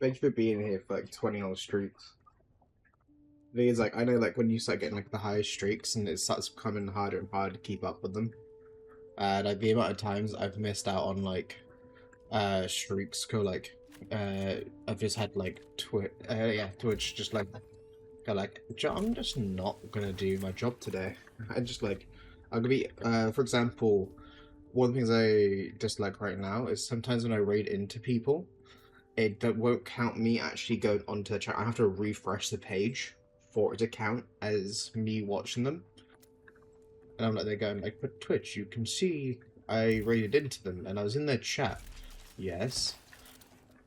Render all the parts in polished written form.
Thank you for being here for like 20-hour streaks. The thing is, like, I know, like, when you start getting like the highest streaks, and it starts becoming harder and harder to keep up with them. Like the amount of times I've missed out on like streaks, go like, I've just had like Twitch just like go like, I'm just not gonna do my job today. I just like, I'm gonna be, for example, one of the things I dislike right now is sometimes when I raid into people, it that won't count me actually going onto the chat. I have to refresh the page for it to count as me watching them. And I'm like, they're going like, but Twitch, you can see I raided into them and I was in their chat. Yes.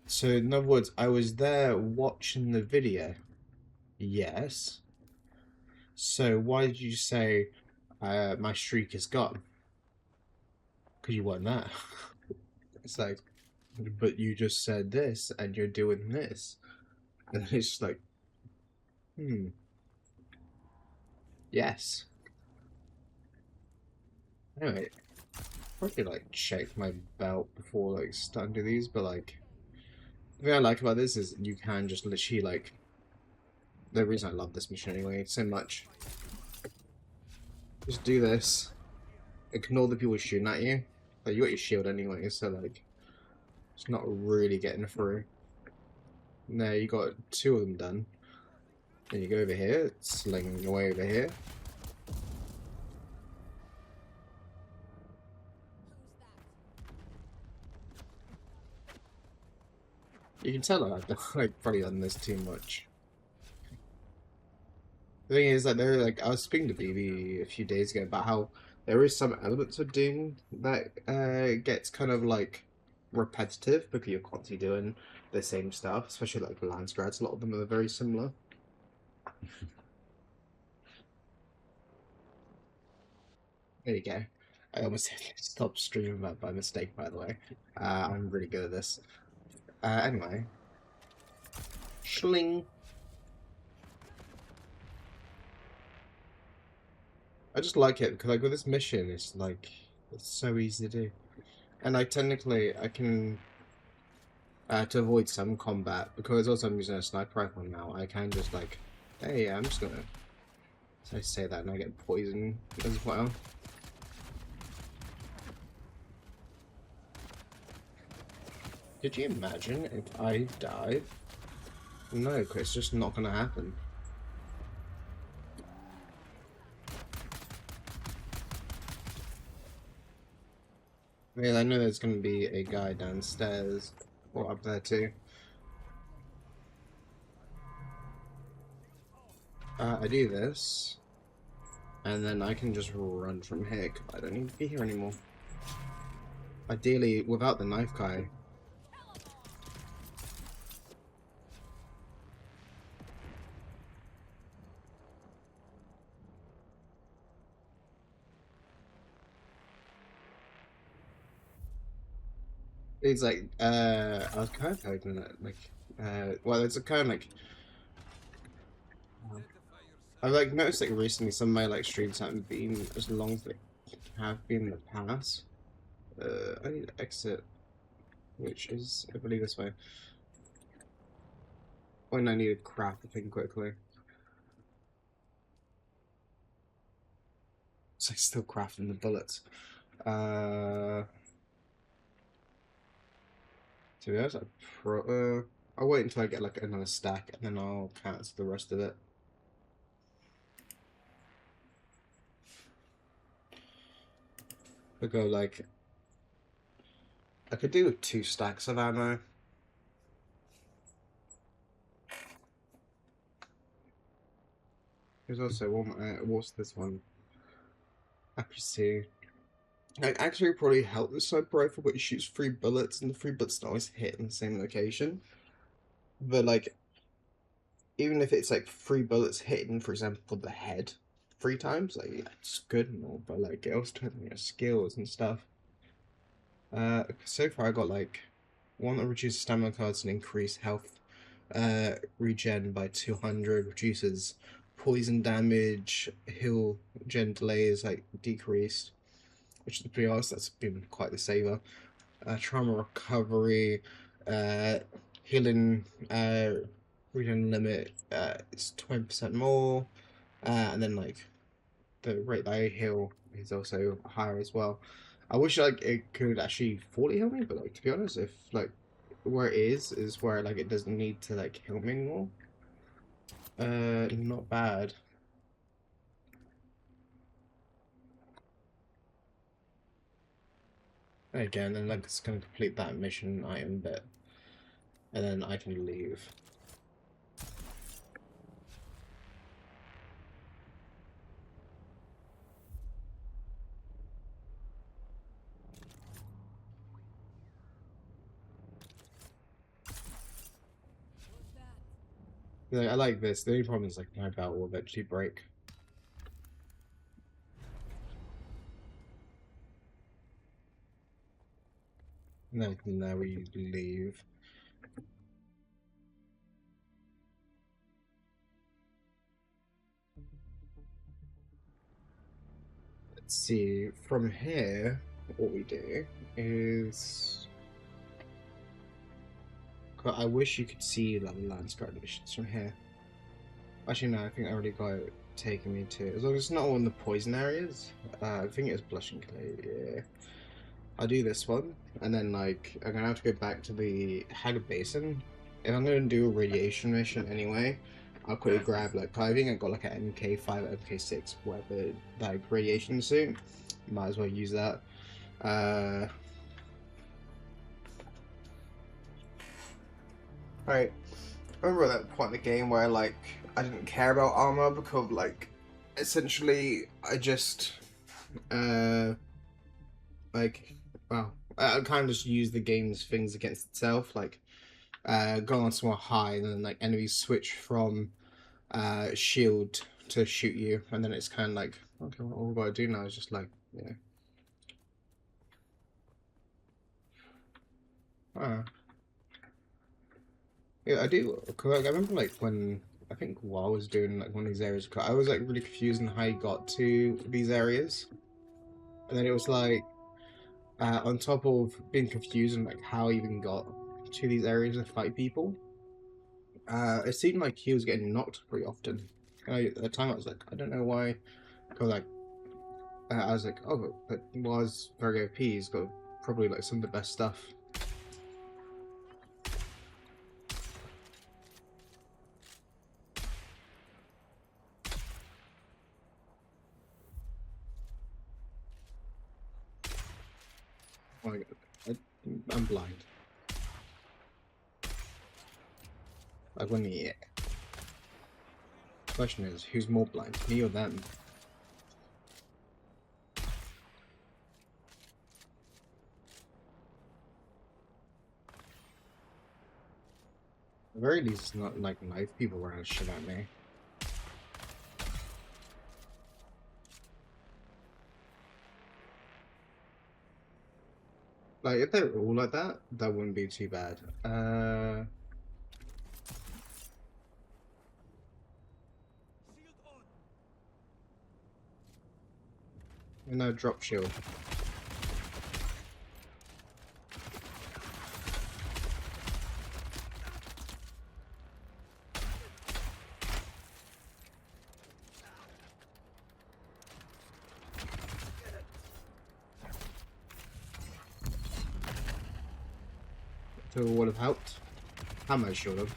So in other words, I was there watching the video. Yes. So why did you say my streak is gone? Because you weren't there. It's like, but you just said this and you're doing this. And it's just like, yes. Anyway, probably like check my belt before like starting to do these, but like the thing I like about this is you can just literally like, the reason I love this mission anyway so much, just do this, ignore the people shooting at you. Like, you got your shield anyway, so like it's not really getting through. There, you got two of them done. Then you go over here, slinging away over here. You can tell I've like probably done this too much. The thing is that there, like, I was speaking to BB a few days ago about how there is some elements of Dune that gets kind of like repetitive because you're constantly doing the same stuff, especially like the land strats. A lot of them are very similar. There you go. I almost stopped streaming that by mistake, by the way. I'm really good at this. Anyway, schling. I just like it because like with this mission, it's like it's so easy to do, and like technically I can to avoid some combat because also I'm using a sniper rifle now. I can just like, hey, I'm just gonna say that and I get poisoned as well. Could you imagine if I died? No, it's just not gonna happen. I mean, I know there's gonna be a guy downstairs or up there too. I do this, and then I can just run from here. I don't need to be here anymore. Ideally, without the knife guy. It's like, I was kind of hoping that, like, well, it's a kind of like, I've like noticed like recently some of my like streams haven't been as long as they have been in the past. I need to exit, which is, I believe, this way. Oh, and I need to craft the thing quickly. So I'm still crafting the bullets. To be honest, I'll wait until I get like another stack and then I'll cancel the rest of it. I'll go like, I could do 2 stacks of ammo. There's also one, what's this one? Happy to. Like, actually probably help the sniper rifle, but it shoots 3 bullets, and the 3 bullets don't always hit in the same location. But like, even if it's like 3 bullets hitting, for example, the head 3 times, like yeah, it's good and all, but like it also turns on your skills and stuff. So far I got like one that reduces stamina cards and increase health regen by 200, reduces poison damage, heal gen delays like decreased, which to be honest, that's been quite the saver. Trauma recovery, uh, healing regen limit is 20% more, and then like the rate that I heal is also higher as well. I wish like it could actually fully heal me, but like to be honest, if like where it is where like it doesn't need to like heal me anymore. Not bad. Again, then like it's gonna complete that mission item bit, and then I can leave. Like, I like this. The only problem is like my belt will eventually break. And then from there we leave. Let's see. From here, what we do is. I wish you could see like the landscape conditions from here. Actually, no. I think I already got it taking me to. As long as it's not one of the poison areas. I think it's blushing clay. Yeah. I'll do this one, and then like I'm gonna have to go back to the Hag Basin. If I'm gonna do a radiation mission anyway, I'll quickly grab like I think I got like an MK5, MK6, whatever like radiation suit. Might as well use that. Right. I remember at that point in the game where like I didn't care about armor because like essentially I just like well I kind of just use the game's things against itself like go on somewhere high and then like enemies switch from shield to shoot you and then it's kind of like okay what we gotta do now is just like yeah uh, yeah I do cause, like, I remember like when I think while I was doing like one of these areas I was like really confused on how you got to these areas and then it was like on top of being confused and like how I even got to these areas to fight people it seemed like he was getting knocked pretty often. At the time, I was like, I don't know why. Cause like, I was like, oh, but was very OP. He's got probably like some of the best stuff. Oh my God. I'm blind. Like when the question is, who's more blind, me or them? At the very least, it's not like knife people around shit at me. Like if they're all like that, that wouldn't be too bad. No drop shield. So it would have helped. How much should have?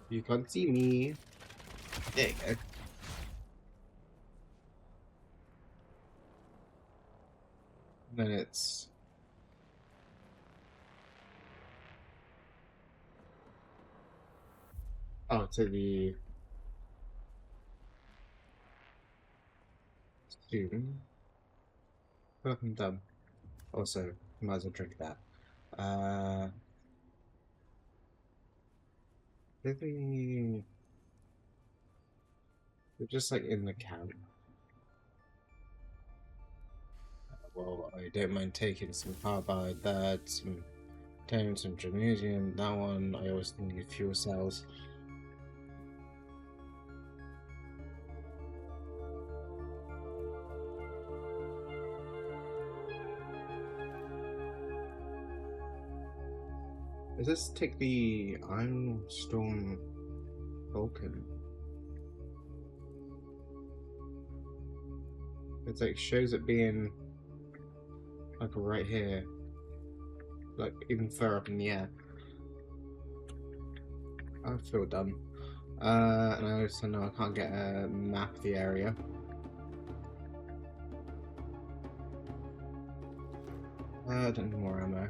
You can't see me. There you go. Then it's to the student. Welcome done. Also, might as well drink that. Uh, maybe we're just like in the camp. well, I don't mind taking some carbide, that, some titanium, some magnesium, that one. I always need fuel cells. Does this take the Iron Storm Vulcan? It's like shows it being like right here, like even further up in the air. I feel dumb. And I also know I can't get a map of the area. I don't need more ammo.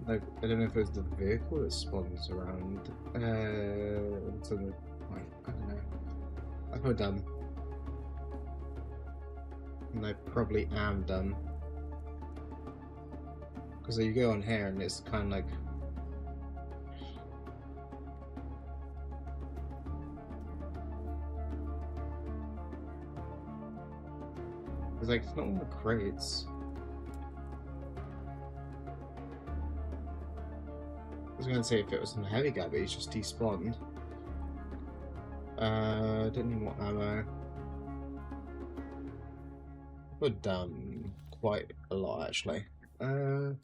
I don't know if it's the vehicle that spawns around. To the point. I don't know. I feel dumb. And I probably am dumb. Because you go on here and it's kind of like. It's like, it's not one of the crates. I was gonna say if it was a heavy guy, but he's just despawned. Didn't need more ammo. We're done quite a lot actually. Well,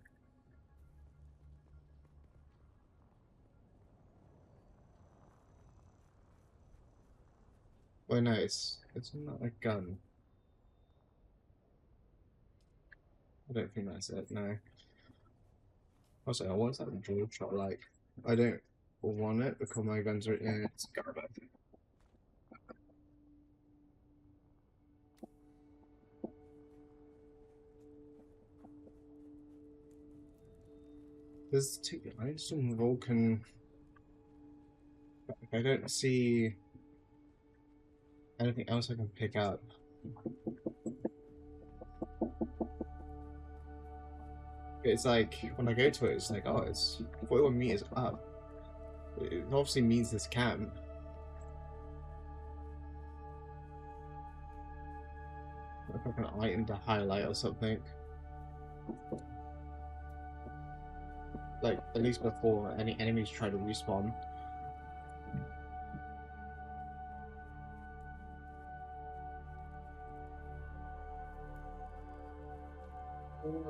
no, it's not a gun. I don't think that's it. No. Also, what's that drill shot like? I don't want it because my guns are. Yeah, it's garbage. There's two. I just some Vulcan. I don't see anything else I can pick up. It's like when I go to it, it's like, oh, it's 41 meters up. It obviously means this camp. Like an item to highlight or something. Like at least before any enemies try to respawn.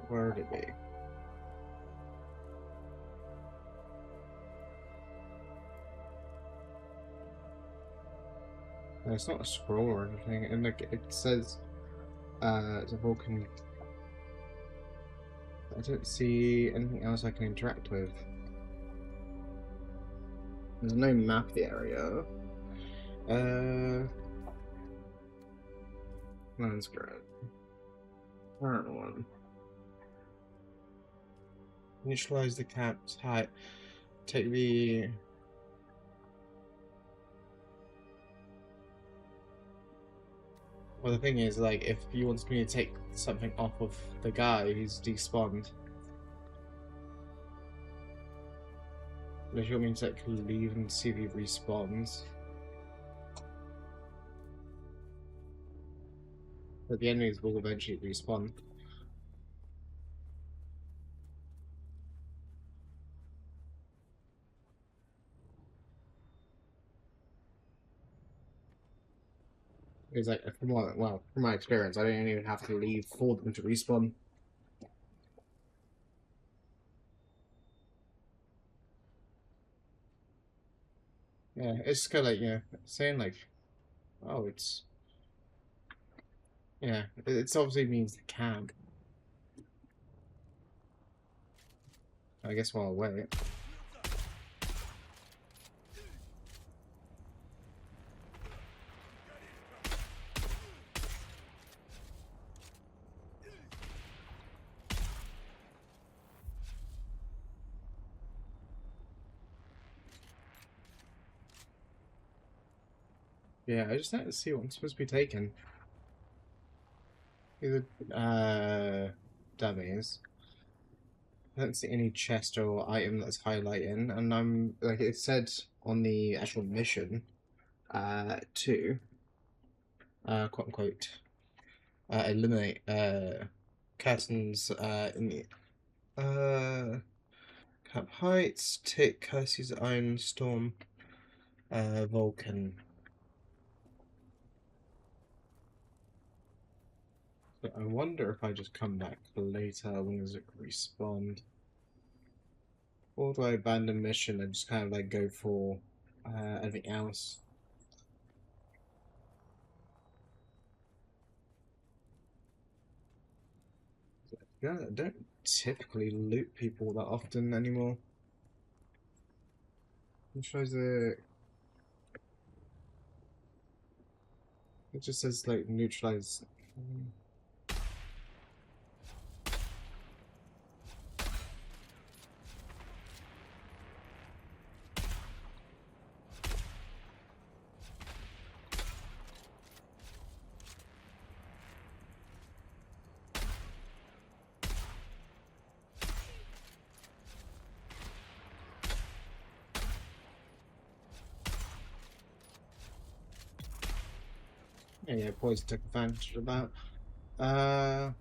Where would it be? It's not a scroll or anything, and like it says it's a Vulcan. I don't see anything else I can interact with. There's no map of the area. That's great. Current one. Initialize the cap's height. Take the. Well, the thing is, like, if he wants me to take something off of the guy who's despawned, if you want me to like, leave and see if he respawns, but the enemies will eventually respawn. It's like, from my experience, I don't even have to leave for them to respawn. Yeah, it's kind of like, saying like, oh, it's, it obviously means the camp. I guess while I wait. Yeah, I just had to see what I'm supposed to be taking. Either, dummies. I don't see any chest or item that's highlighting, and I'm like it said on the actual mission, to quote unquote eliminate Casson's in the cap heights, take Cassie's Iron Storm, Vulcan. So I wonder if I just come back later when does it respawn? Or do I abandon mission and just kind of like go for anything else? Yeah, I don't typically loot people that often anymore. It shows it just says like neutralize. Yeah, poison took advantage of that. Oh,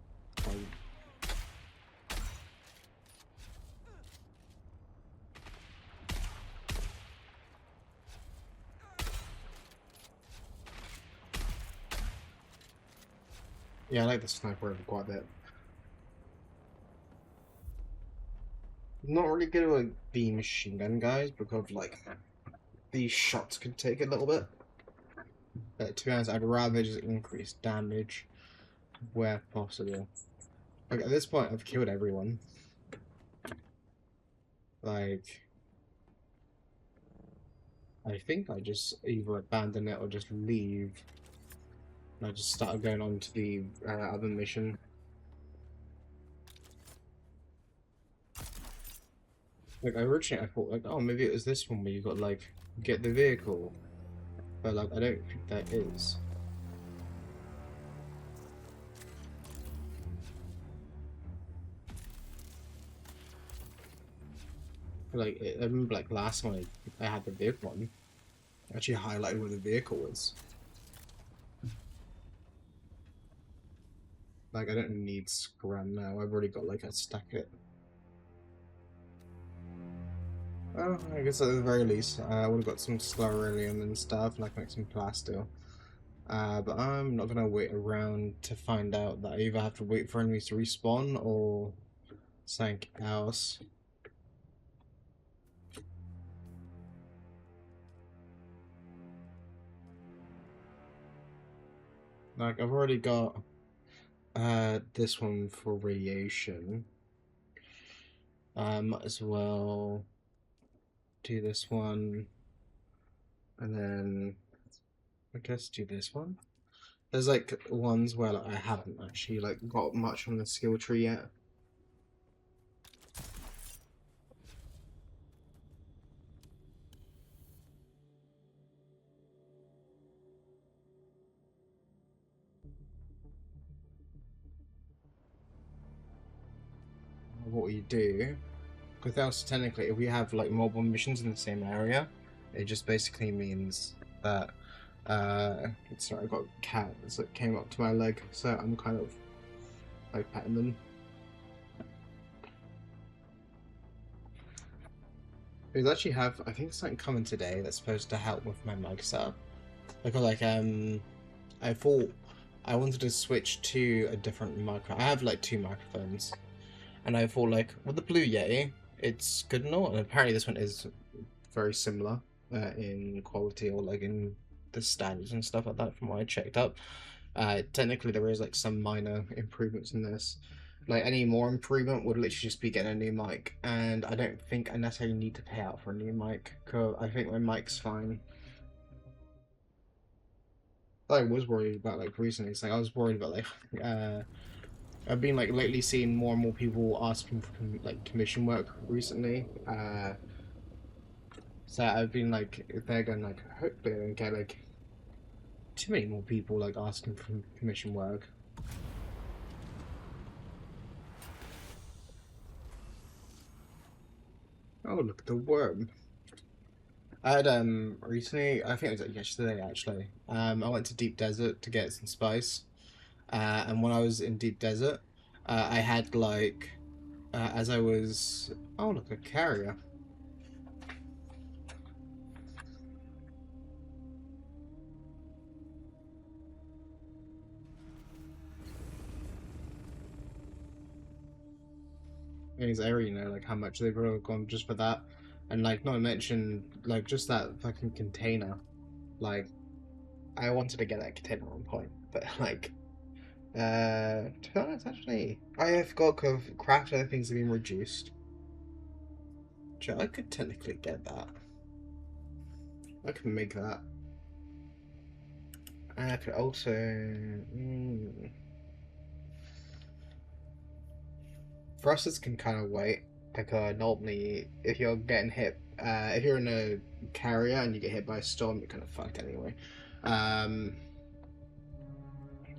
yeah, I like the sniper rifle quite a bit. Not really good with the machine gun guys because like these shots could take a little bit. But to be honest, I'd rather just increase damage where possible. Like at this point, I've killed everyone. Like, I think I just either abandon it or just leave. And I just started going on to the other mission. Like originally, I thought like, oh, maybe it was this one where you got like get the vehicle, but like I don't think that is. Like I remember, like last time I had the big one, actually highlighted where the vehicle was. Like I don't need scram now. I've already got like a stack it. Oh, I guess at the very least, I would have got some sclerolium and stuff, and I can make some plaster. But I'm not gonna wait around to find out that I either have to wait for enemies to respawn or something else. Like I've already got this one for radiation. Might as well do this one, and then I guess do this one. There's like ones where like, I haven't actually like got much on the skill tree yet. What you do, because else technically, if we have like mobile missions in the same area, it just basically means that sorry, I got a cat that came up to my leg, so I'm kind of like petting them. We actually have, I think, something coming today that's supposed to help with my mic setup. Like I thought I wanted to switch to a different micro. I have like two microphones, and I thought like with the Blue Yeti, it's good and all, and apparently this one is very similar in quality or like in the standards and stuff like that from what I checked up. Technically there is like some minor improvements in this. Like any more improvement would literally just be getting a new mic, and I don't think I necessarily need to pay out for a new mic because I think my mic's fine. I was worried about like recently. It's like I was worried about like I've been like lately seeing more and more people asking for like commission work recently. So I've been like if they're going like hopefully I don't get like too many more people like asking for commission work. Oh, look at the worm. I had recently, I think it was like yesterday actually. I went to Deep Desert to get some spice. And when I was in Deep Desert, I had like as I was, oh look, a carrier. In his area, you know, like how much they've really gone just for that, and like not to mention like just that fucking container. Like I wanted to get that container at one point, but like to be honest, actually, I forgot because craft other things have been reduced. So I could technically get that. I can make that. And I could also. Thrusters can kind of wait. Like normally, if you're getting hit, if you're in a carrier and you get hit by a storm, you're kind of fucked anyway. Um,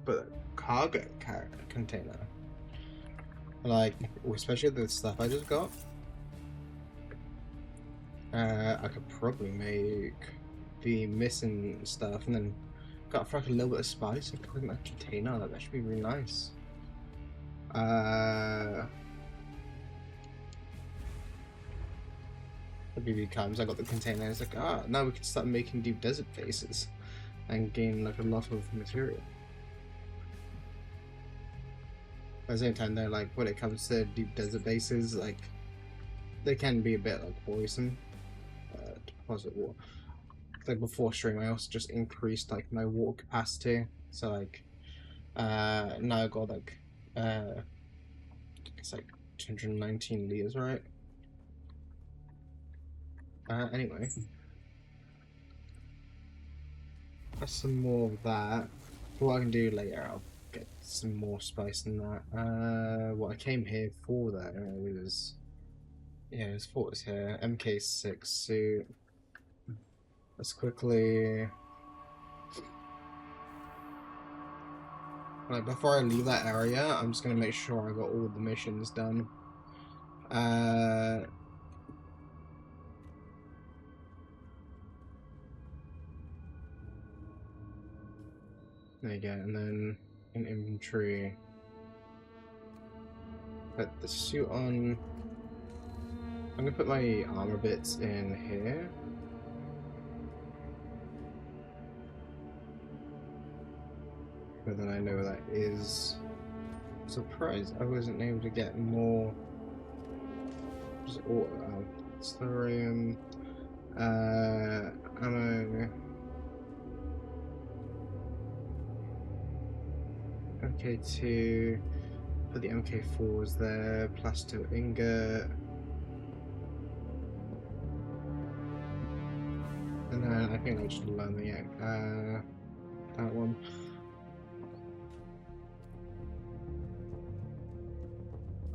but cargo container, like especially the stuff I just got, I could probably make the missing stuff and then got for like a little bit of spice and put in that container. That should be really nice. The BB comes, I got the container. It's like, now we can start making deep desert faces and gain like a lot of material. At the same time, though, like when it comes to deep desert bases, like they can be a bit like worrisome to deposit water. Like before stream, I also just increased like my water capacity. So like now I got like it's like 219 liters, right? Anyway, that's some more of that. What I can do later, I'll get some more spice than that. What I came here for though was, yeah, it was for this here MK6 suit. Let's quickly, like before I leave that area, I'm just gonna make sure I got all the missions done. There you go, and then in inventory, put the suit on. I'm gonna put my armor bits in here. But then I know where that is. Surprised I wasn't able to get more. Just Stellarium, ammo. MK2. Put the MK4s there. Plasto ingot. And then I think I just learned that one.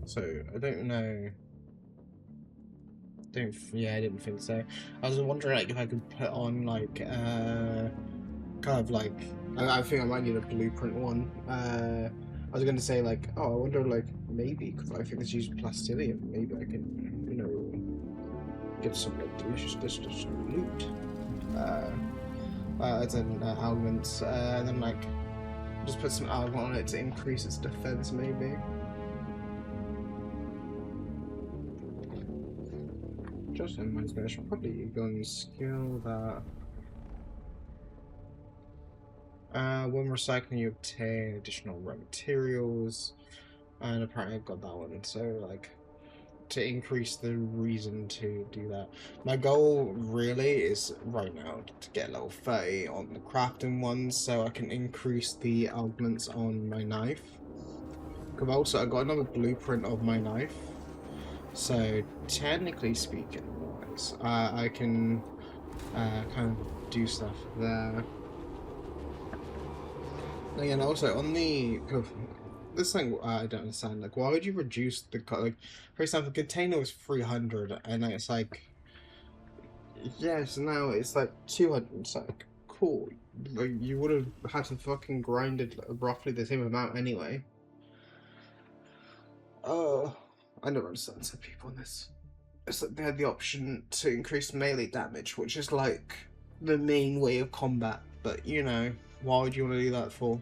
So I don't know. I didn't think so. I was wondering like if I could put on like kind of like I think I might need a blueprint one. I was gonna say like, oh, I wonder like maybe because I think it's used plastilium. Maybe I can, you know, get some like delicious loot. It's an augment, and then like just put some augment on it to increase its defense, maybe. Just reminds me, I should probably go and skill that. When recycling, you obtain additional raw materials, and apparently I've got that one. So, like, to increase the reason to do that. My goal really is right now to get level 30 on the crafting ones, so I can increase the augments on my knife. Because also, I got another blueprint of my knife. So, technically speaking, I can kind of do stuff there. And also on the this thing, I don't understand. Like, why would you reduce the like? For example, the container was 300, and it's like, yes, now it's like 200. It's like, cool. Like, you would have had to fucking grind it roughly the same amount anyway. Oh, I never understand some people on this. it's like they had the option to increase melee damage, which is like the main way of combat. But you know, why would you want to do that for?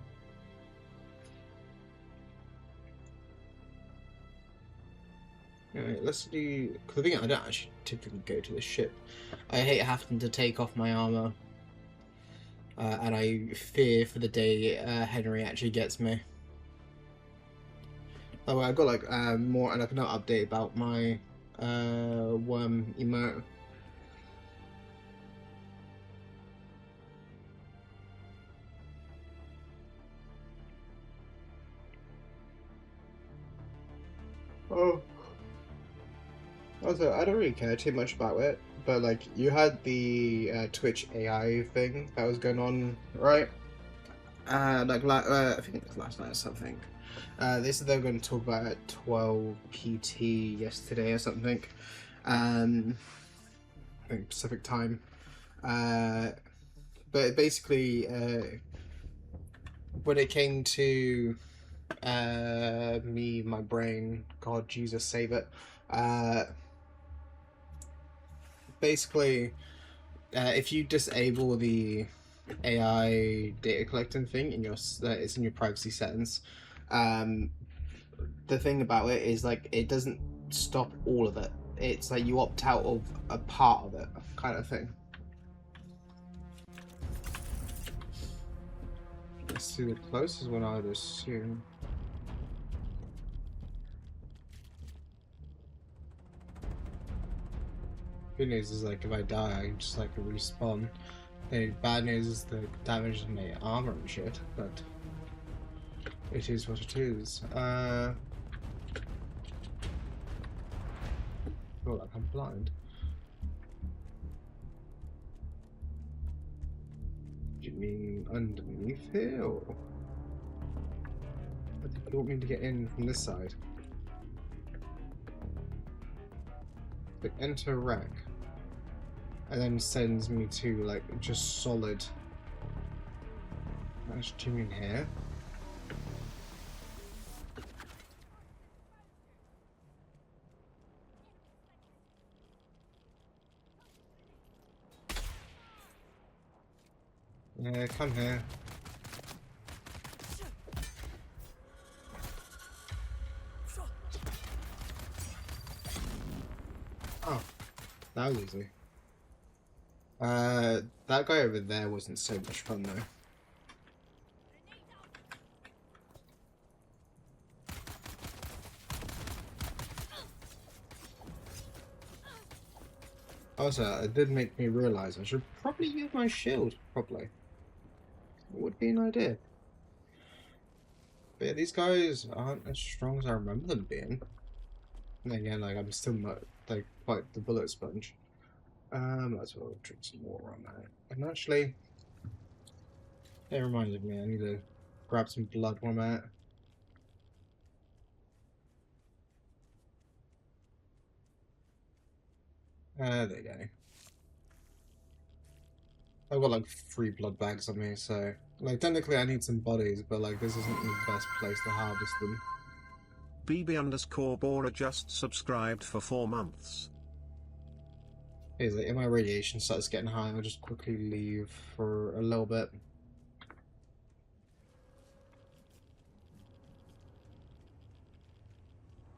Alright, let's do. Because I think I don't actually typically go to the ship. I hate having to take off my armor, and I fear for the day Henry actually gets me. Oh, well, I've got like more, and I can now update about my worm emote. Oh. Also, I don't really care too much about it, but like you had the Twitch AI thing that was going on, right? Like I think it was last night or something. They said they were going to talk about it at 12 PT yesterday or something. I think Pacific time. But basically, when it came to me, my brain, God, Jesus, save it. Basically, if you disable the AI data collecting thing in your, it's in your privacy settings. The thing about it is like it doesn't stop all of it. It's like you opt out of a part of it, kind of thing. Let's see the closest one, I'd assume. Good news is like if I die, I just like respawn. The bad news is the damage to my armor and shit, but it is what it is. Oh, like I'm blind. Do you mean underneath here, or? I think you want me to get in from this side. But enter rack. And then sends me to like just solid. Let's zoom in here. Yeah, come here. Oh, that was easy. That guy over there wasn't so much fun though. Also, it did make me realise I should probably use my shield properly. It would be an idea. But yeah, these guys aren't as strong as I remember them being. And then again, like I'm still not like quite the bullet sponge. Might as well drink some water on that. And actually, it reminded me I need to grab some blood while I'm at it. There you go. I've got like 3 blood bags on me, so like technically I need some bodies, but like this isn't the best place to harvest them. BB_Bora just subscribed for 4 months. Is like, if my radiation starts getting high, I'll just quickly leave for a little bit.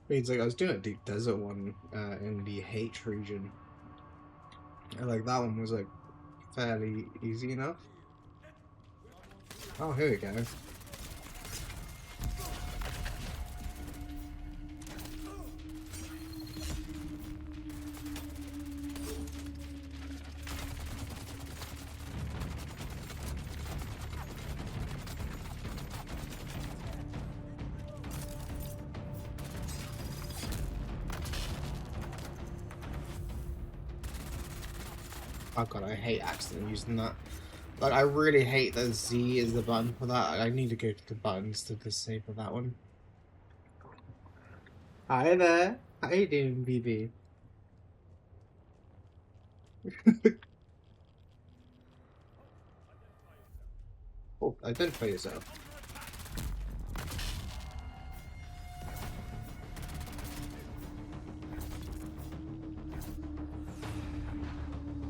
It's like I was doing a deep desert one in the H region, and like that one was like fairly easy enough. Oh, here we go. Oh god, I hate accidentally using that. Like, I really hate that Z is the button for that. I need to go to the buttons to disable that one. Hi there. How you doing, BB? Oh, identify yourself.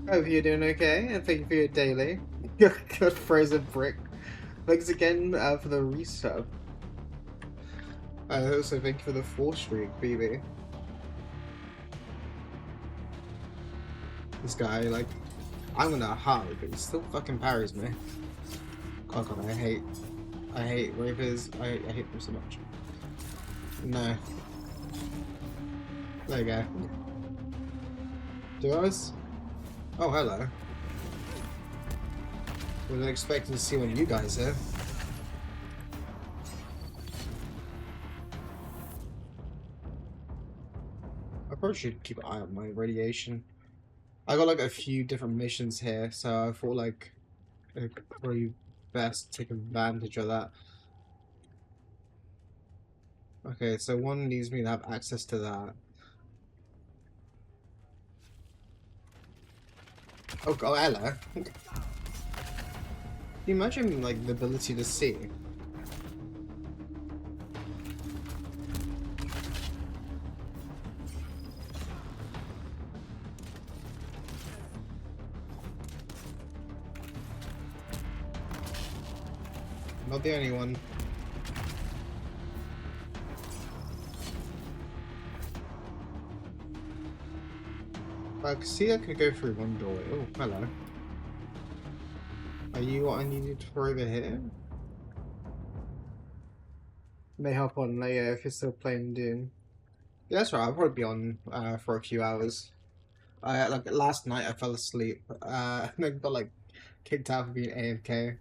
Hope you're doing okay, and thank you for your daily. Good frozen brick. Thanks again for the resub. I also thank you for the 4 streak, BB. This guy, like, I'm gonna hide, but he still fucking parries me. Oh god, I hate Reapers. I hate them so much. No. There you go. Do us? Oh, hello. Wasn't expecting to see one of you guys here. I probably should keep an eye on my radiation. I got like a few different missions here, so I thought like it'd probably best take advantage of that. Okay, so one needs me to have access to that. Oh, oh hello. Can you imagine like the ability to see? Not the only one. I could see I could go through one door. Oh, hello. Are you what I needed for over here? May hop on later if you're still playing Dune. Yeah, that's right. I'll probably be on for a few hours. Like last night I fell asleep. I got like kicked out for being AFK.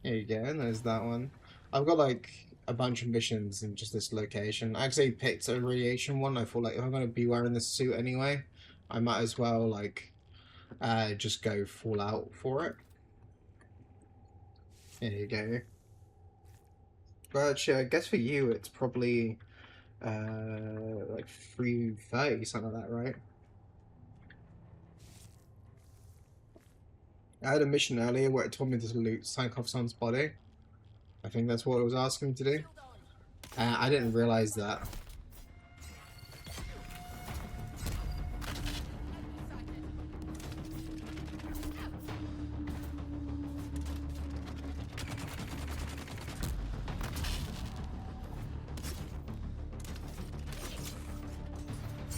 There you go, and there's that one. I've got like a bunch of missions in just this location. I actually picked a radiation one. I thought like if I'm gonna be wearing this suit anyway, I might as well like just go full out for it. There you go. But I guess for you it's probably like 3:30, something like that, right? I had a mission earlier where it told me to loot Sankoff-san's body. I think that's what it was asking me to do. I didn't realize that.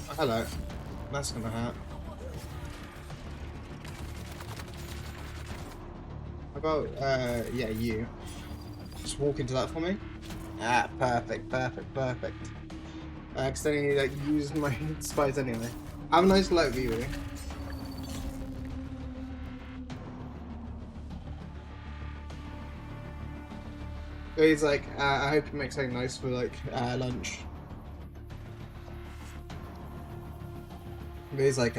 Oh, hello. That's gonna hurt. How about, yeah, you. Just walk into that for me. Ah, perfect, perfect, perfect. I accidentally, like, used my spice anyway. Have a nice light view. He's like, I hope you make something nice for, like, lunch. But he's like,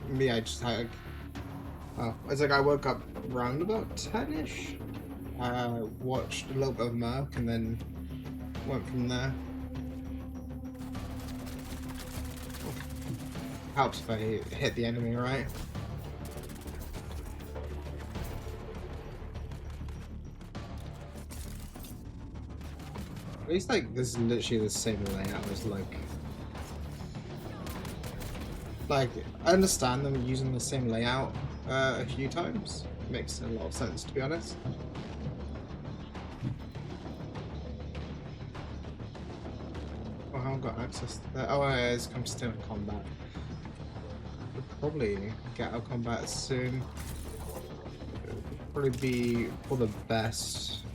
me, I just, like, oh, it's like I woke up around about 10-ish. Watched a little bit of Merc and then went from there. Helps if I hit the enemy, right? At least like this is literally the same layout as like I understand them using the same layout a few times. Makes a lot of sense, to be honest. Oh, I haven't got access to that. Oh, it's come still in combat. We'll probably get out of combat soon. It'll probably be for the best.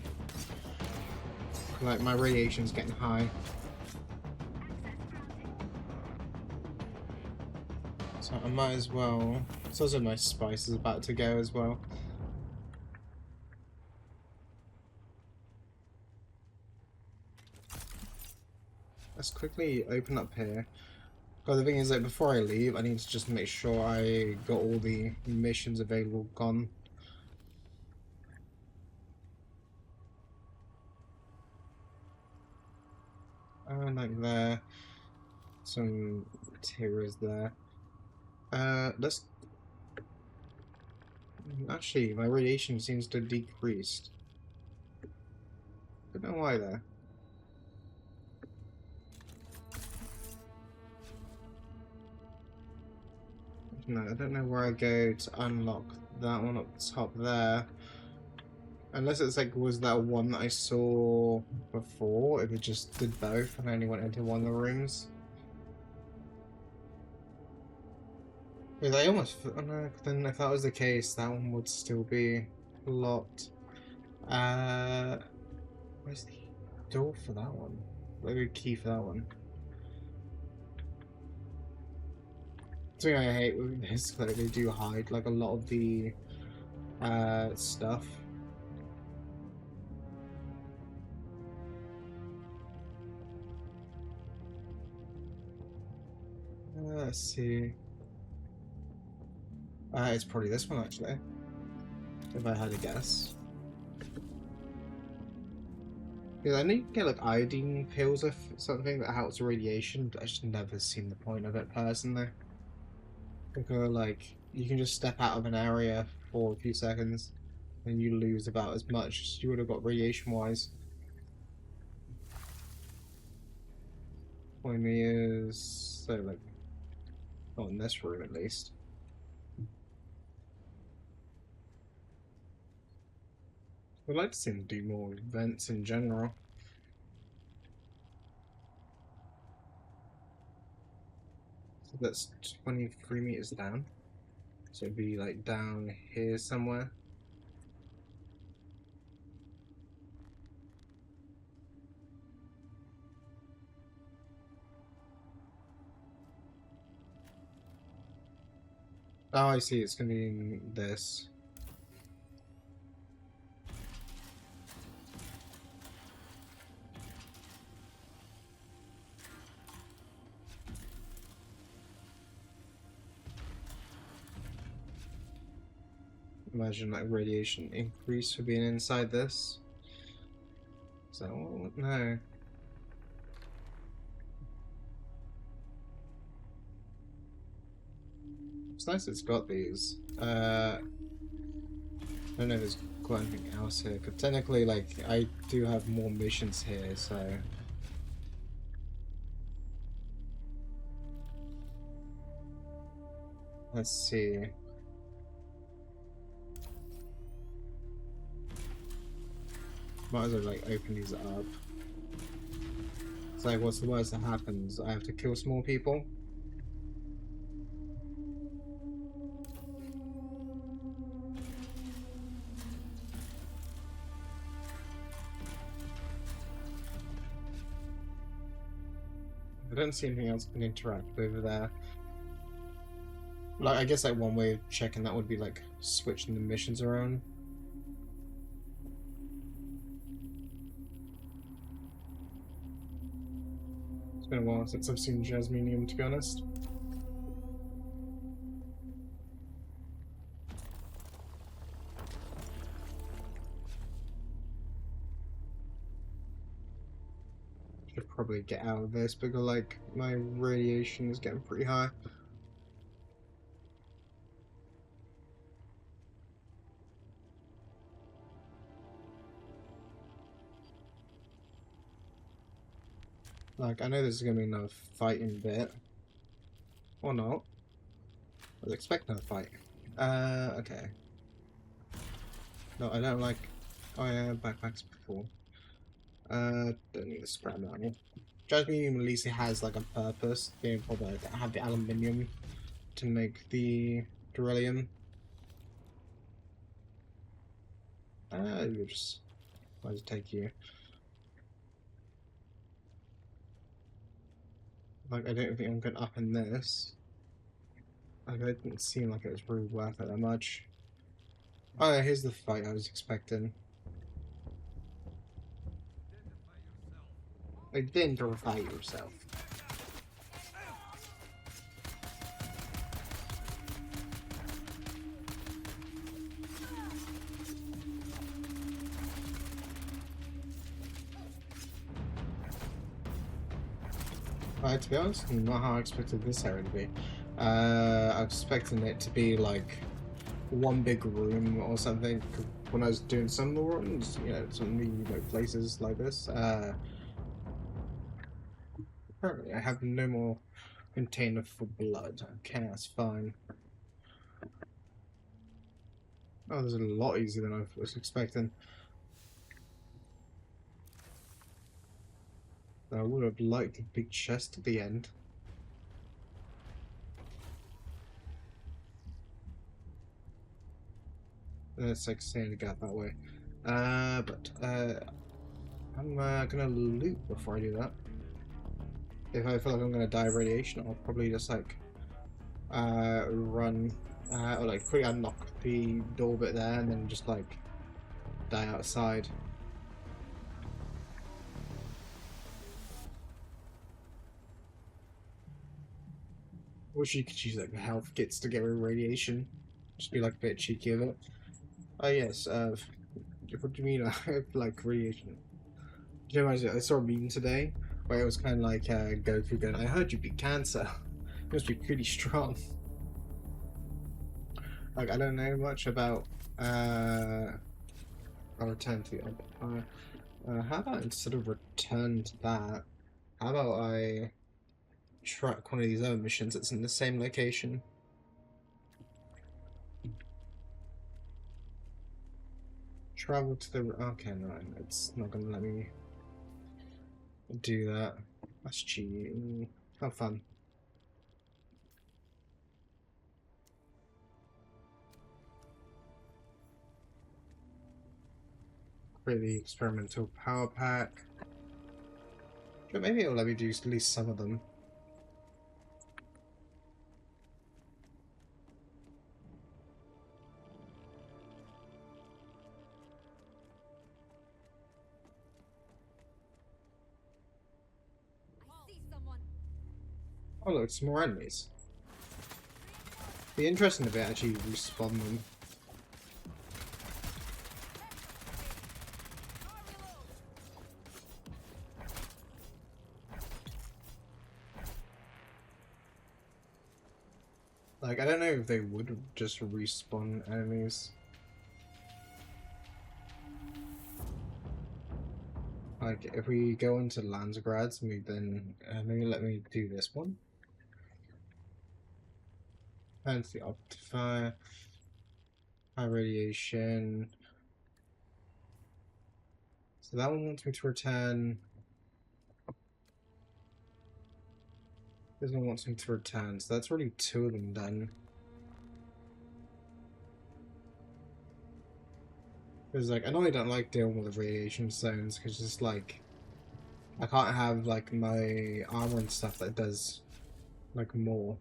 Like my radiation's getting high. So I might as well. It's also my spice is about to go as well. Let's quickly open up here. But the thing is, like, before I leave, I need to just make sure I got all the missions available gone. Like there. Some materials there. Let's... Actually, my radiation seems to have decreased. Don't know why there. No, I don't know where I go to unlock that one up top there. Unless it's like, was that one that I saw before? If it just did both and I only went into one of the rooms? Because I almost, oh no, then if that was the case, that one would still be locked. Where's the door for that one? Like a key for that one. Something I hate with this, like they do hide like a lot of the stuff. Let's see. It's probably this one actually, if I had a guess. Because I know you can get like iodine pills or something that helps radiation, but I just never seen the point of it personally. Because like you can just step out of an area for a few seconds and you lose about as much as you would have got radiation wise. Point is so like not in this room at least. I'd like to see them do more events in general. So that's 23 meters down. So it'd be like down here somewhere. Oh, I see. It's gonna be in this. Imagine like radiation increase for being inside this. So no. It's nice it's got these. I don't know if there's quite anything else here, because technically like I do have more missions here, so let's see. Might as well like open these up. It's like, what's the worst that happens? I have to kill some more people. I don't see anything else I can interact with there. Like, I guess like one way of checking that would be like switching the missions around. It's been a while since I've seen Jasminium, to be honest. Should probably get out of this because like my radiation is getting pretty high. Like, I know there's gonna be another fighting bit. Or not. I was expecting a fight. Okay. No, I don't like... Oh yeah, backpacks before. Don't need to scrap that one. Jasmine at least has like a purpose. Being able to have the aluminium to make the beryllium. You just... I'll just take you. Like, I don't think I'm going up in this. Like, it didn't seem like it was really worth it that much. Oh, yeah, here's the fight I was expecting. Identify yourself. To be honest, not how I expected this area to be. I was expecting it to be like one big room or something. When I was doing some of the runs, you know, some of the places like this. Apparently, I have no more container for blood. Okay, that's fine. Oh, this is a lot easier than I was expecting. I would have liked a big chest at the end. It's like saying to get that way. But I'm gonna loot before I do that. If I feel like I'm gonna die of radiation, I'll probably just like run or like quickly unlock the door bit there and then just like die outside. Wish you could use like the health kits to get rid of radiation. Just be like a bit cheeky of it. Oh yes, what do you mean I have like radiation? Do you know, I saw a meme today where it was kind of like Goku going, I heard you beat cancer. You must be pretty strong. Like, I don't know much about I'll return to the Empire. How about instead of return to that, how about I track one of these other missions that's in the same location? Travel to the... Okay, no, it's not going to let me do that. That's cheating. Have fun. Create the experimental power pack. But maybe it'll let me do at least some of them. Oh look, some more enemies. Be interesting if they actually respawn them. Like, I don't know if they would just respawn enemies. Like, if we go into Landsgrads, then maybe let me do this one. Fancy Optify, high radiation. So that one wants me to return. This one wants me to return, so that's already 2 of them done. Because, like, I normally don't like dealing with the radiation zones, because it's like, I can't have, like, my armor and stuff that does, like, more.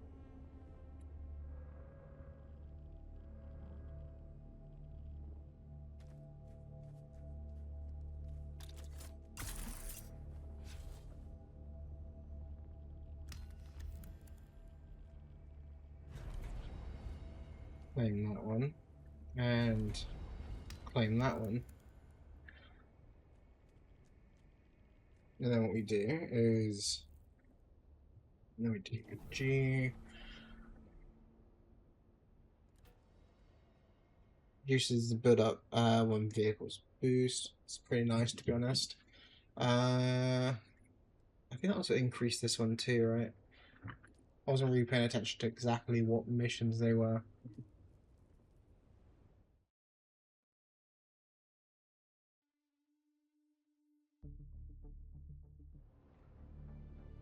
Claim that one. And claim that one. And then what we do is, then we do G. Uses the build up when vehicles boost. It's pretty nice, to be honest. I think that also increased this one too, right? I wasn't really paying attention to exactly what missions they were.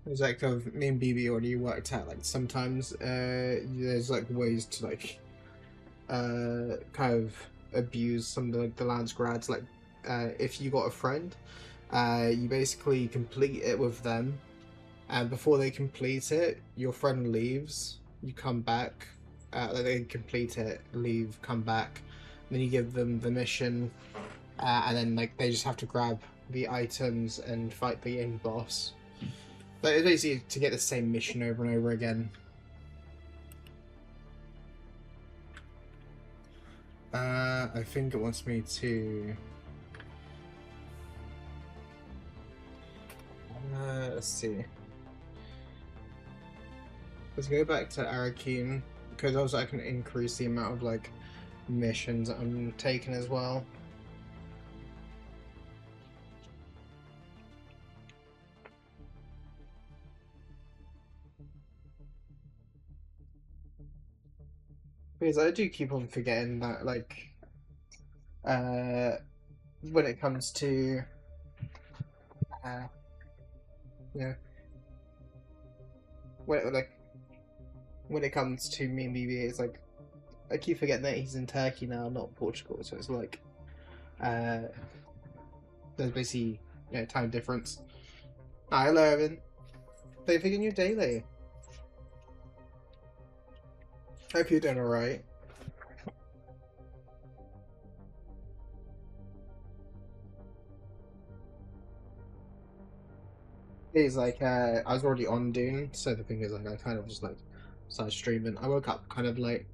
It was like me and BB already worked out, like sometimes there's like ways to like kind of abuse some of the Landsgrads. Like if you got a friend, you basically complete it with them, and before they complete it, your friend leaves. You come back, they complete it, leave, come back, then you give them the mission, and then like they just have to grab the items and fight the end boss. But it's basically to get the same mission over and over again. I think it wants me to... let's see. Let's go back to Arrakis, because also I can increase the amount of like missions I'm taking as well. Because I do keep on forgetting that like when it comes to you know, when it comes to me and BB, it's like I keep forgetting that he's in Turkey now, not Portugal. So it's like there's basically time difference. Hi, Levin. Thank you for your daily. Hope you're doing alright. It's like I was already on Dune, so the thing is like I kind of just like started streaming. I woke up kind of late.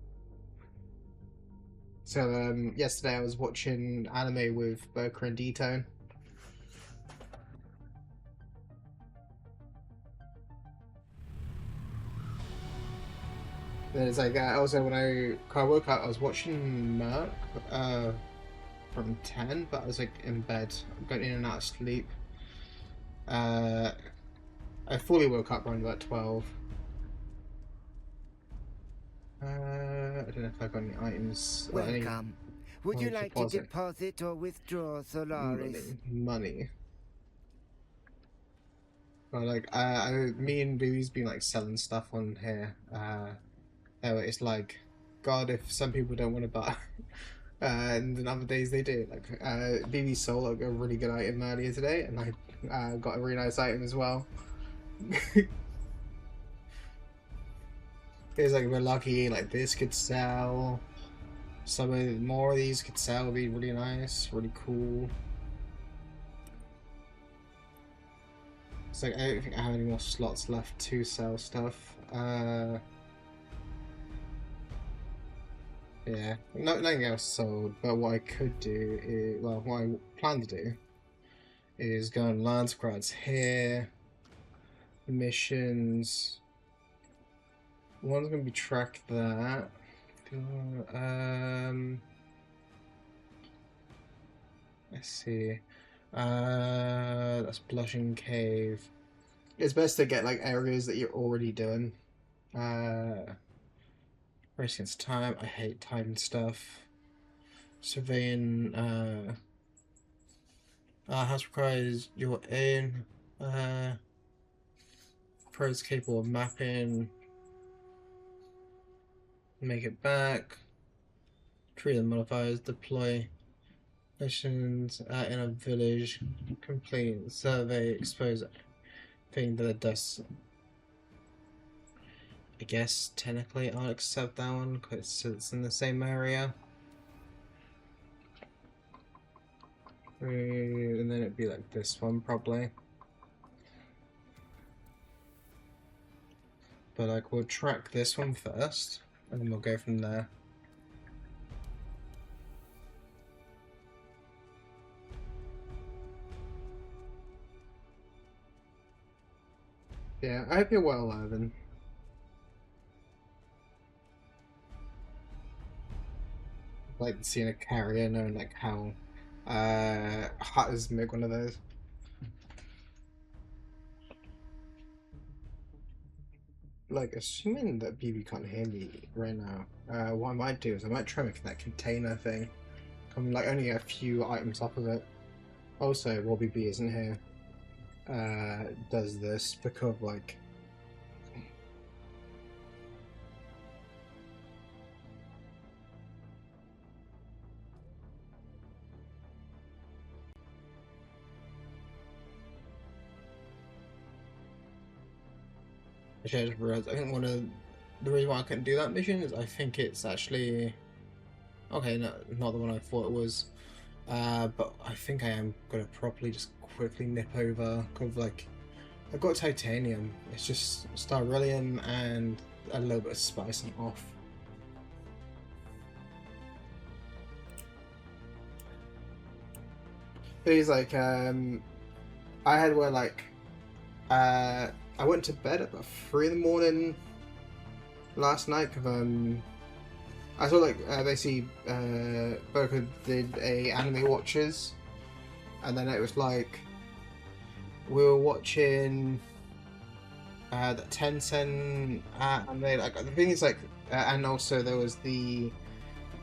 So yesterday I was watching anime with Boca and D-Tone. Then it's like also when I woke up I was watching Merc from 10, but I was like in bed, going in and out of sleep. I fully woke up around about 12. I don't know if I got any items. Welcome. Would you like to deposit or withdraw Solaris? Money. Well, like, me and Booey's been like selling stuff on here. It's like, God, if some people don't want to buy, and then other days they do. Like, BB sold like a really good item earlier today, and I got a really nice item as well. It's like we're lucky, like this could sell. Some more of these could sell, would be really nice, really cool. It's like I don't think I have any more slots left to sell stuff. Yeah, nothing else sold, but what I could do is, well, what I plan to do is go on land squads here, missions. One's gonna be track that. Let's see. That's Blushing Cave. It's best to get like areas that you're already doing. Race against time. I hate time stuff. Surveying. House requires you're in. Pros capable of mapping. Make it back. Tree the modifiers. Deploy missions in a village. Complete survey. Expose thing that it does. I guess technically I'll accept that one because it's in the same area. And then it'd be like this one probably. But like we'll track this one first and then we'll go from there. Yeah, I hope you're well, Ivan. Like seeing a carrier, knowing like how hot is make one of those. Like assuming that BB can't hear me right now, what I might do is I might try making that container thing. I'm like only a few items off of it. Also, while BB isn't here, does this because like actually I just realized I think one of the reason why I couldn't do that mission is I think it's actually okay, no, not the one I thought it was. But I think I am gonna properly just quickly nip over because like I've got titanium. It's just styroleum and a little bit of spice and off. But he's like, I had where like, I went to bed at about 3 in the morning last night because I saw like basically Boca did a anime watches, and then it was like we were watching the Tencent anime. Like the thing is like, and also there was the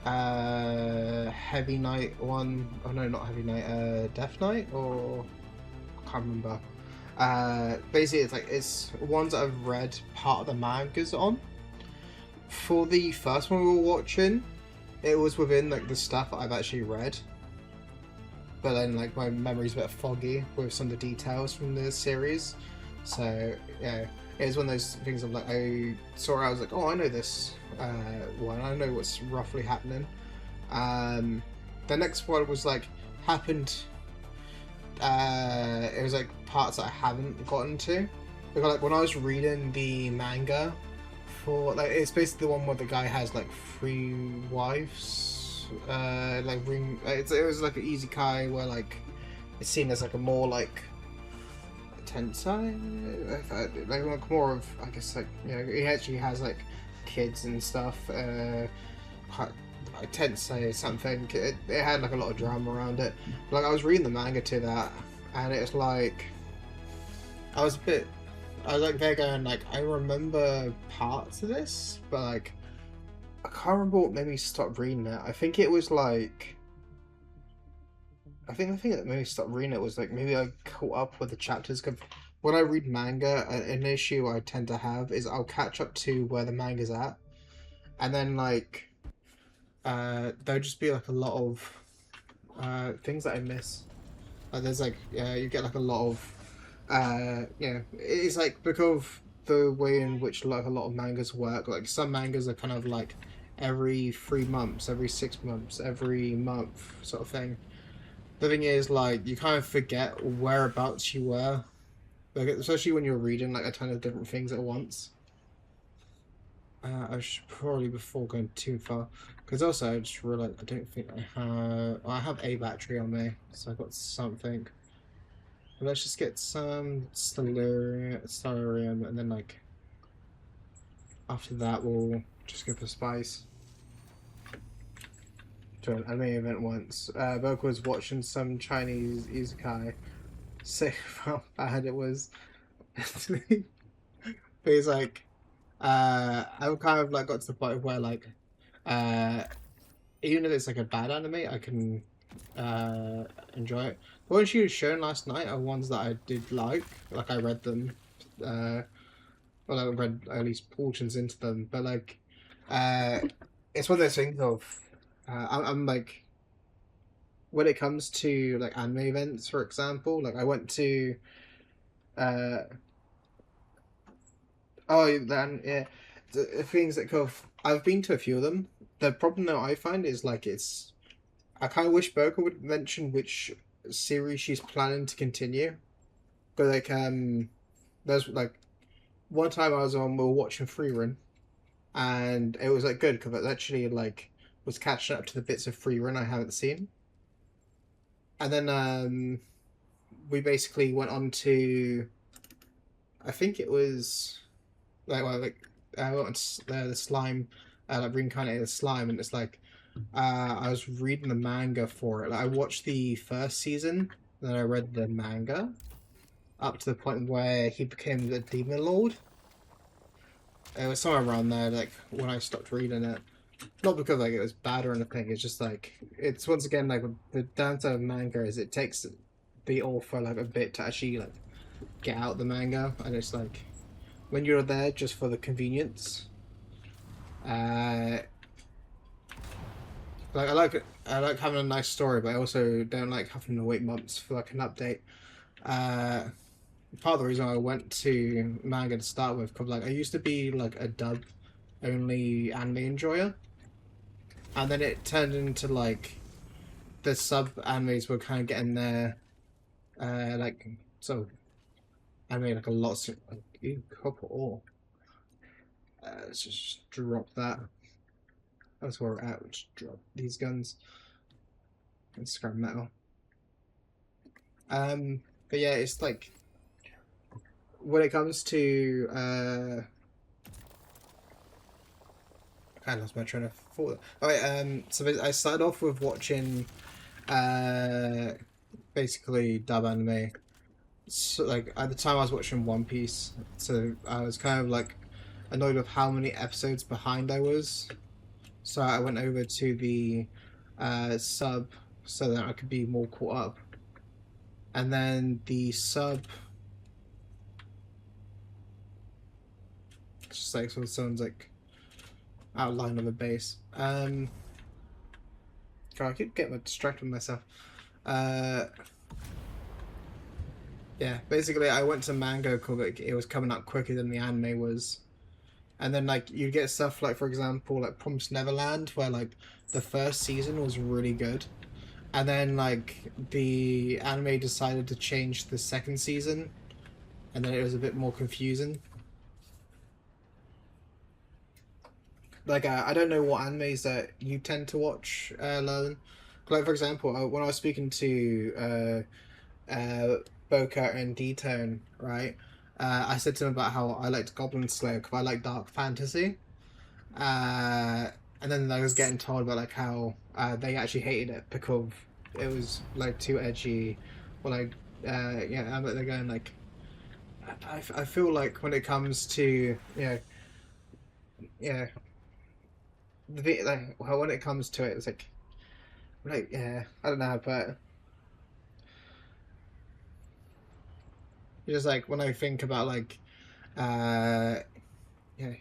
Heavy Knight one. Oh no, not Heavy Knight. Death Knight, or I can't remember. Basically, it's ones that I've read part of the mangas on. For the first one we were watching, it was within like the stuff that I've actually read. But then like my memory's a bit foggy with some of the details from the series. So yeah, it was one of those things of like I saw it, I was like, oh, I know this one, I know what's roughly happening. The next one was like happened. It was like parts that I haven't gotten to. Because like when I was reading the manga for like it's basically the one where the guy has like 3 wives. It was like an isekai where like it's seen as like a more like tensei, like more of I guess like he actually has like kids and stuff. I tensei something. It had like a lot of drama around it. Like I was reading the manga to that, and it was like I was like there going like I remember parts of this, but like I can't remember what made me stop reading it. I think it was like I think the thing that made me stop reading it was like maybe I caught up with the chapters. Cause when I read manga, an issue I tend to have is I'll catch up to where the manga's at, and then like there'll just be like a lot of things that I miss. There's like you get like a lot of it's like because of the way in which like a lot of mangas work. Like some mangas are kind of like every 3 months, every 6 months, every month sort of thing. The thing is, like, you kind of forget whereabouts you were, like especially when you're reading like a ton of different things at once. I should probably, before going too far, because also I just realized I don't think I have a battery on me, so I got something. But let's just get some stellarium, and then like after that we'll just go for spice. To an anime event once. Boke was watching some Chinese isekai. Say how bad it was. He's like, I've kind of like got to the point where like, even if it's like a bad anime, I can enjoy it. The ones she was shown last night are ones that I did like I read them. Well, I read at least portions into them, but like, it's one of those things of, I'm like, when it comes to like anime events, for example, like I went to, then yeah, the things that go. I've been to a few of them. The problem that I find is like I kind of wish Burka would mention which series she's planning to continue. But like there's like one time I was on, we were watching Free Run, and it was like good because it actually like was catching up to the bits of Free Run I haven't seen. And then we basically went on to, I think it was like the slime, like reincarnated slime, and it's like I was reading the manga for it. Like, I watched the first season, then I read the manga up to the point where he became the demon lord. It was somewhere around there, like when I stopped reading it. Not because like it was bad or anything. It's just like it's once again like the downside of manga is it takes the author like a bit to actually like get out the manga, and it's like when you're there just for the convenience. Like I like having a nice story, but I also don't like having to wait months for like an update. Part of the reason I went to manga to start with, because like I used to be like a dub only anime enjoyer, and then it turned into like the sub animes were kind of getting there, like so. I made like a lot of like, copper ore. Let's just drop that. That's where we're at. We'll just drop these guns and scrap metal. But yeah, it's like when it comes to I kind of lost my train of thought. Alright, so I started off with watching basically dub anime. So like at the time I was watching One Piece, so I was kind of like annoyed with how many episodes behind I was. so I went over to the sub so that I could be more caught up. And then the sub, just like so someone's like outline on the base. God, I keep getting distracted with myself. Yeah, basically I went to Mango because it was coming out quicker than the anime was. And then like you get stuff like, for example, like Promised Neverland, where like the first season was really good, and then like the anime decided to change the second season, and then it was a bit more confusing. Like I don't know what animes that you tend to watch, Lolan. Like for example, when I was speaking to Boca and D-Tone, right? I said to him about how I liked Goblin Slayer because I like dark fantasy. Uh, and then I was getting told about like how they actually hated it because it was like too edgy, or like yeah, they're going like I feel like when it comes to yeah like when it comes to it, it's like yeah, I don't know, but it's just like when I think about like uh yeah,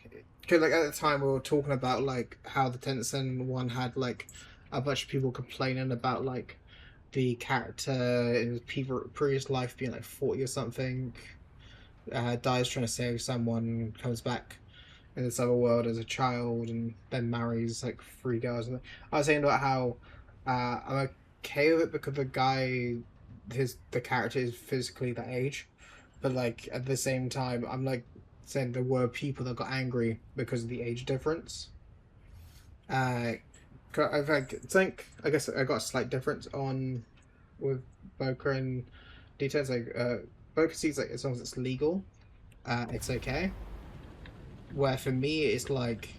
because like at the time we were talking about like how the Tencent one had like a bunch of people complaining about like the character in his previous life being like 40 or something, dies trying to save someone, comes back in this other world as a child, and then marries like three girls. I was saying about how I'm okay with it because the guy, the character is physically that age, but like at the same time, I'm like saying there were people that got angry because of the age difference. Uh, I guess I got a slight difference on with Boca and details. Like Boca sees like as long as it's legal, it's okay. Where for me it's like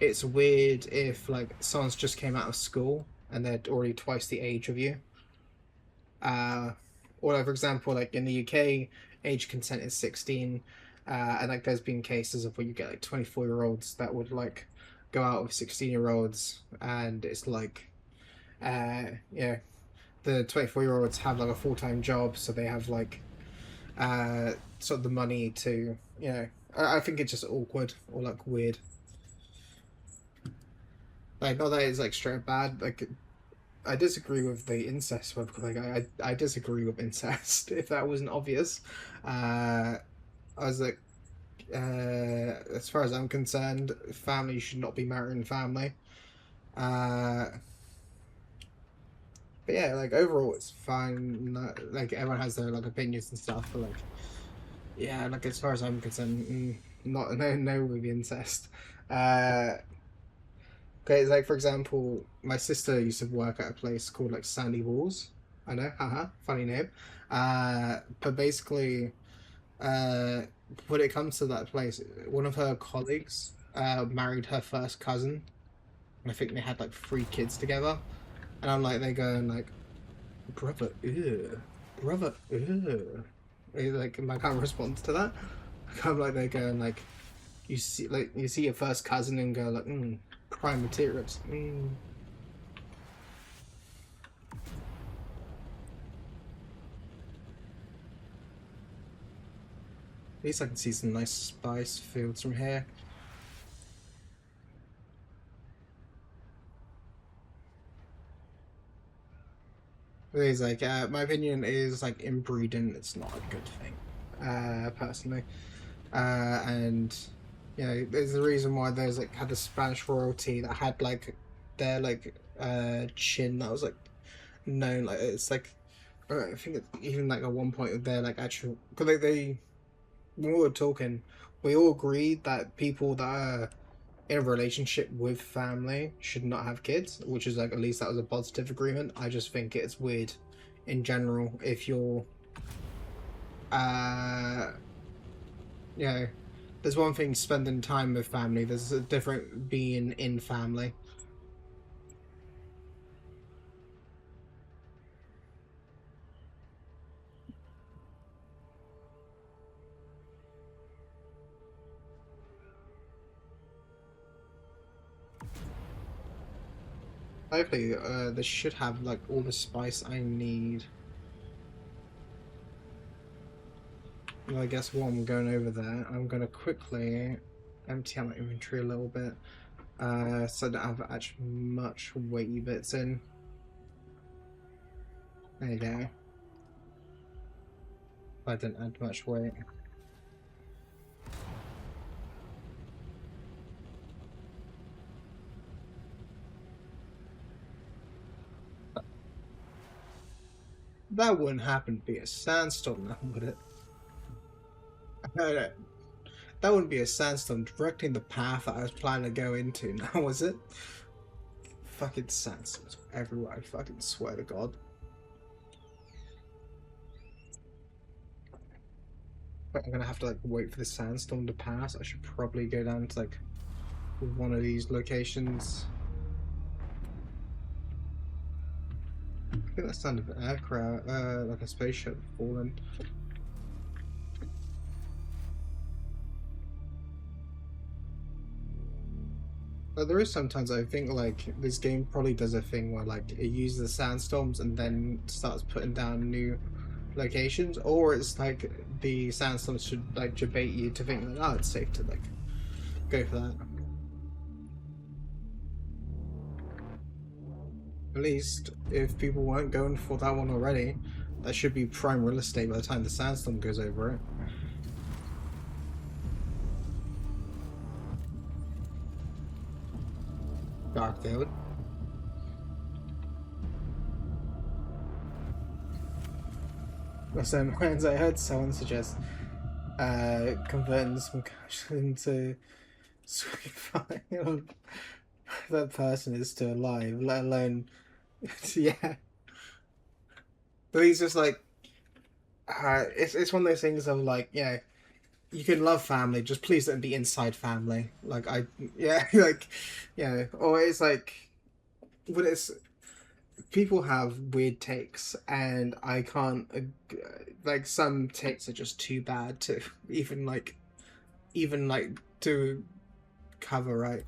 it's weird if like someone's just came out of school and they're already twice the age of you. Uh, or like, for example, like in the UK, age consent is 16, and like there's been cases of where you get like 24-year-olds that would like go out with 16-year-olds, and it's like, yeah, the 24-year-olds have like a full-time job, so they have like sort of the money to, I think it's just awkward or like weird. Like not that it's like straight bad. Like I disagree with the incest one. Like I disagree with incest. If that wasn't obvious, I was like, as far as I'm concerned, family should not be marrying family. Uh, but yeah, like overall, it's fine. Like everyone has their like opinions and stuff, but like yeah, like as far as I'm concerned, not no with incest. Uh, Okay, it's like for example, my sister used to work at a place called like Sandy Walls. I know, haha, funny name. But basically, uh, when it comes to that place, one of her colleagues married her first cousin, and I think they had like three kids together. And I'm like, they going like, brother, ew, brother, ew. Like my kind of response to that, I'm like, they going like, you see your first cousin and go like, prime materials. At least I can see some nice spice fields from here. It's like, my opinion is like inbreeding. It's not a good thing, personally. And there's a reason why there's like had the Spanish royalty that had like their like chin that was like known. Like it's like I think it's even like at one point they're like actual because they when we were talking, we all agreed that people that are in a relationship with family should not have kids, which is like at least that was a positive agreement. I just think it's weird in general if you're uh there's one thing spending time with family, there's a different being in family. Hopefully, this should have like all the spice I need. Well, I guess while I'm going over there, I'm gonna quickly empty out my inventory a little bit, so I don't have actually much weighty bits in. There you go. I didn't add much weight. That wouldn't happen to be a sandstorm now, would it? No, that wouldn't be a sandstorm directing the path that I was planning to go into now, was it? Fucking sandstorms everywhere, I fucking swear to God. But I'm gonna have to like wait for the sandstorm to pass. I should probably go down to like one of these locations. I think that sounded an aircraft, like a spaceship falling. But there is sometimes I think like this game probably does a thing where like it uses the sandstorms and then starts putting down new locations, or it's like the sandstorms should like debate you to think that, oh, it's safe to like go for that. At least if people weren't going for that one already, that should be prime real estate by the time the sandstorm goes over it. Darkfield. So, as I heard someone suggest converting this one into sweet fire. That person is still alive, let alone yeah. But he's just like it's one of those things of like, yeah, you can love family, just please don't be inside family. Like like yeah, or it's like when it's people have weird takes, and I can't like some takes are just too bad to even like to cover, right?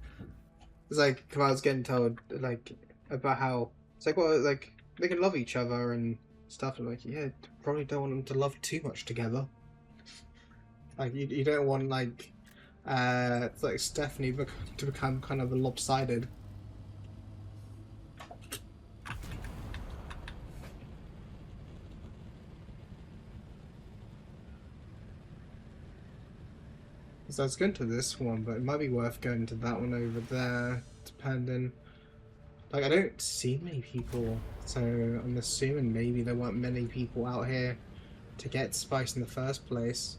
It's like if I was getting told like about how it's like, well, like they can love each other and stuff, and like, yeah, probably don't want them to love too much together. Like you don't want like Stephanie to become kind of lopsided. So I was going to this one, but it might be worth going to that one over there, depending. Like, I don't see many people, so I'm assuming maybe there weren't many people out here to get spice in the first place.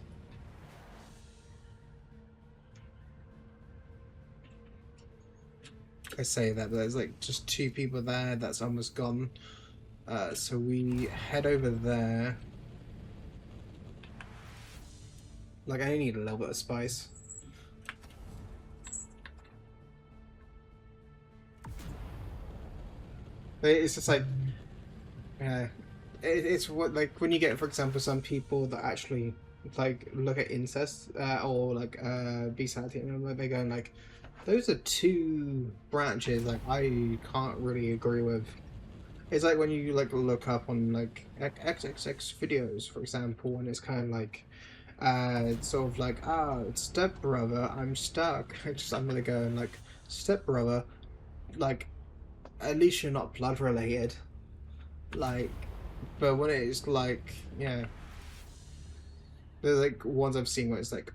I say that, but there's like just 2 people there, that's almost gone. So we head over there. Like, I only need a little bit of spice. But it's just like, yeah, it's what, like, when you get, for example, some people that actually, like, look at incest, or, like, bestiality, and they're going, like, those are 2 branches, like, I can't really agree with. It's like when you, like, look up on, like, XXX videos, for example, and it's kind of like, it's sort of like, stepbrother, I'm stuck. I'm gonna go and like, stepbrother, like, at least you're not blood related. Like, but when it's like, yeah, there's like ones I've seen where it's like,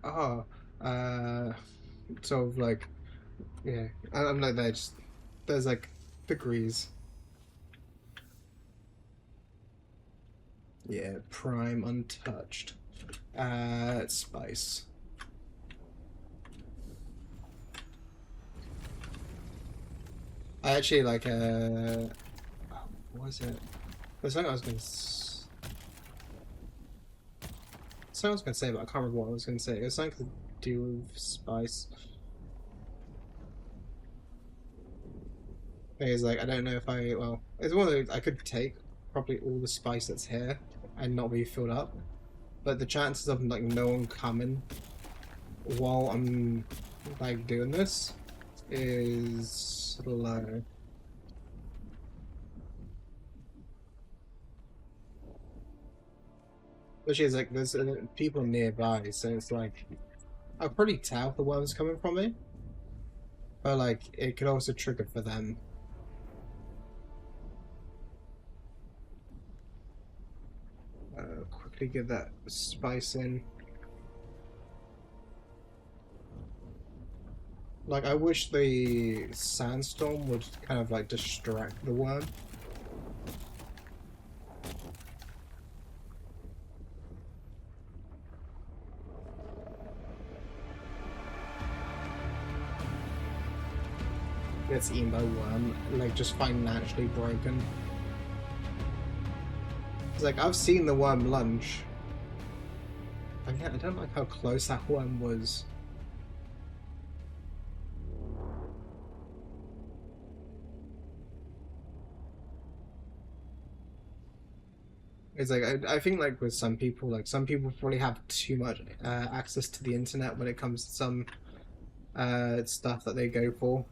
sort of like, yeah, I'm like, there's like degrees. Yeah, prime untouched. Spice. I actually like what was it? There's something I was gonna say, but I can't remember what I was gonna say. It was something to do with spice. It's like, I don't know if it's one of those I could take probably all the spice that's here and not be filled up. But the chances of like no one coming while I'm like doing this is low. Which is like, there's people nearby, so it's like, I'll probably tell if the worm's coming from me. But like, it could also trigger for them. Quickly get that spice in. Like, I wish the sandstorm would kind of like distract the worm. Gets eaten by worm, like just financially broken. It's like, I've seen the worm lunge. But yeah, I don't like how close that worm was. It's like, I think like with some people, like some people probably have too much access to the internet when it comes to some stuff that they go for.